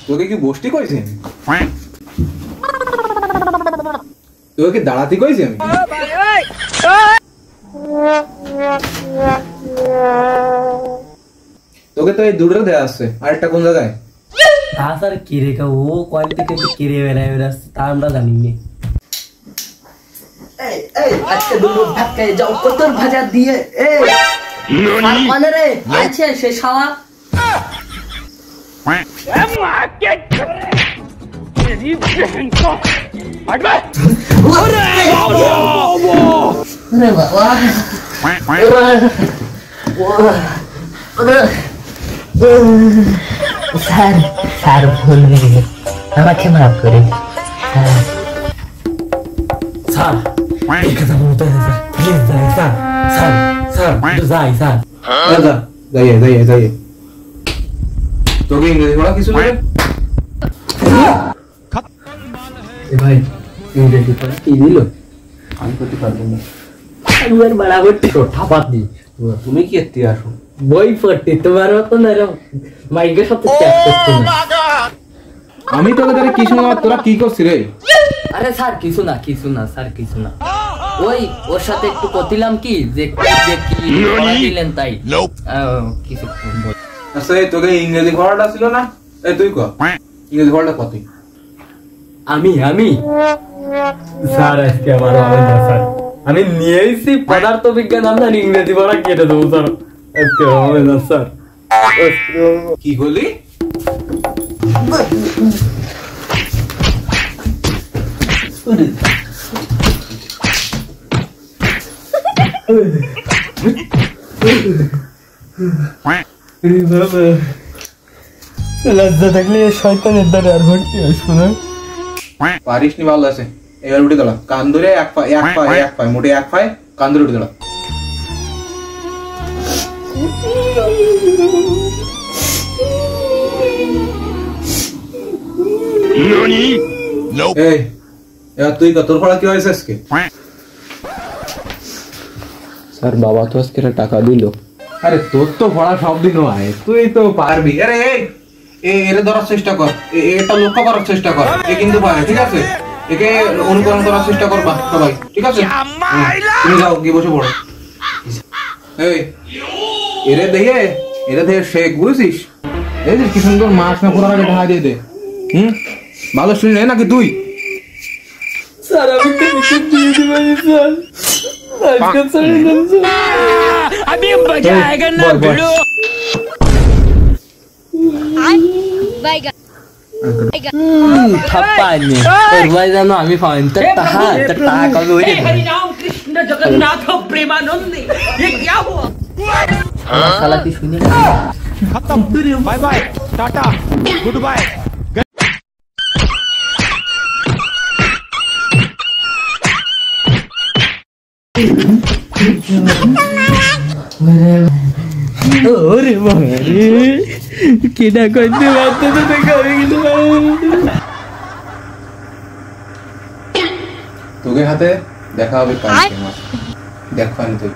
তোকে কি বসতি কইছি তোকে কি দাঁড়াতে কইছি আমি তোকে তো এই দুটো দেয়া আছে আরেকটা কোন জায়গায় স্যার কি রেখা ও কয়েল থেকে কিরে বেড়াচ্ছে তা আমরা জানি না আজকে দুটো ভাত খাই যাও কত ভাজা দিয়ে মানে রে আছে সে শালা तेरी बहन को हट बे अरे बाबा सर सर भूल गए আমাকে মাফ করে স্যার এই কথা বলতে স্যার প্লিজ যাই স্যার স্যার স্যার একটু যাই স্যার দাদা যাইয়ে তোকে ইংরেজি পড়া কিছু লাগে ভাই ইংরেজি পড়া কি দিল আমি করতে পারবো না আমার বরাবর ঠাপাত দি তুমি কি এতে আসো বই পড়তে তোমার মত না মাইকের সাথে চ্যাট করতে না আমি তোকে ধরে কি শোনা তোরা কি করছিস রে আরে স্যার কিছু না স্যার কিছু না ওই ওর সাথে একটু কতিলাম কি যে কি পড়া দিলেন তাই কিছু আচ্ছা তোকে ইংরেজি পড়াটা ছিল না এই তুই কর ইংরেজি পড়াটা কত আমি স্যার আজকে আমার হবে না স্যার আমি নিয়েছি পদার্থ বিজ্ঞান আমরা ইংরেজি পড়া কেটে দেবো স্যার আজকে হবে না স্যার কি বলি লজ্জা থাকলে শয়তানের দ্বারা আর ভর্তি আসবো না পারিস নি ভালো আছে এবার উঠে দাঁড়া কান ধরে এক পায়ে মোটে এক পায়ে কান ধরে উঠে দাঁড়া এই এবার তুই তোর পড়া কি হয়েছে আজকে স্যার বাবা তো আজকে টাকা দিল আরে তোর তো পড়া সব দিন হয় তুই তো পারবি আরে এর ধরার চেষ্টা কর এটা লক্ষ্য করার চেষ্টা কর এ কিন্তু পারে ঠিক আছে একে অনুকরণ করার চেষ্টা করবা সবাই ঠিক আছে তুমি যাও গিয়ে বসে পড়ো এই এরে দেখে শেখ বুঝছিস দেখছিস কি সুন্দর মাছ না পুরো আগে ঢাকা দিয়ে দে ভালো শুনি নাকি তুই স্যার আমি তো বিকেট দিয়ে দিবানি স্যার আজকে স্যার আমি মজা আएगा না ভিড়ো বাইগা থাপ্পানি ওর ভাই জানো আমি ফাইন টাকা কবে হয়ে যাবে হরি রাম কৃষ্ণ জগন্নাথ প্রেমানন্দে ये क्या हुआ साला की सुनी खत्म बाय बाय टाटा गुड बाय ওরে বাবারে কিনা করতে পারতো তো কবে কিছু তোকে হাতে দেখা হবে কালকে দেখ পানি তুই